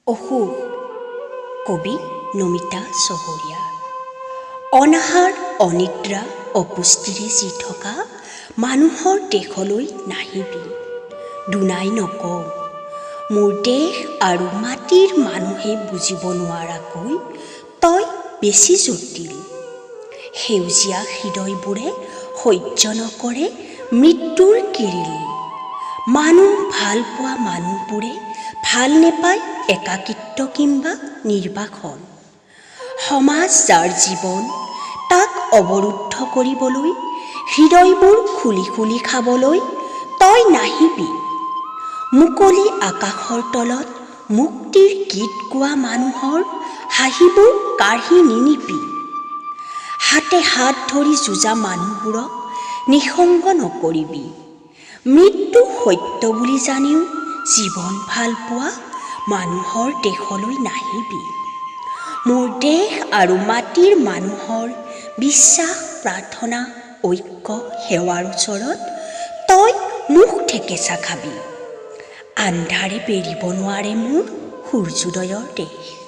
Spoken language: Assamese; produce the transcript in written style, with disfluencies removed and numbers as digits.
অসুখ কবি নমিতা চহৰীয়া। অনাহাৰ অনিদ্ৰা অপুষ্টিৰে যি থকা মানুহৰ দেশলৈ নাহিবি। দুনাই নকওঁ মোৰ দেশ আৰু মাটিৰ মানুহে বুজিব নোৱাৰাকৈ তই বেছি জটিল। সেউজীয়া হৃদয়বোৰে সহ্য নকৰে মৃত্যুৰ কিৰিলি। মানুহ ভাল পোৱা মানুহবোৰে ভাল নেপায় একাকিত্ব কিম্বা নিৰ্বাসন। সমাজ যাৰ জীৱন তাক অৱৰুদ্ধ কৰিবলৈ, হৃদয়বোৰ খুলি খুলি খাবলৈ তই নাহিবি। মুকলি আকাশৰ তলত মুক্তিৰ গীত গোৱা মানুহৰ হাঁহিবোৰ কাঢ়ি নিনিবি। হাতে হাত ধৰি যুঁজা মানুহবোৰক নিঃসংগ নকৰিবি। মৃত্যু সত্য বুলি জানিও জীৱন ভাল পোৱা মানুহৰ দেশলৈ নাহিবি। মোৰ দেশ আৰু মাটিৰ মানুহৰ বিশ্বাস প্ৰাৰ্থনা ঐক্য সেৱাৰ ওচৰত তই মুখ ঠেকেচা খাবি। আন্ধাৰে বেৰিব নোৱাৰে মোৰ সূৰ্যোদয়ৰ দেশ।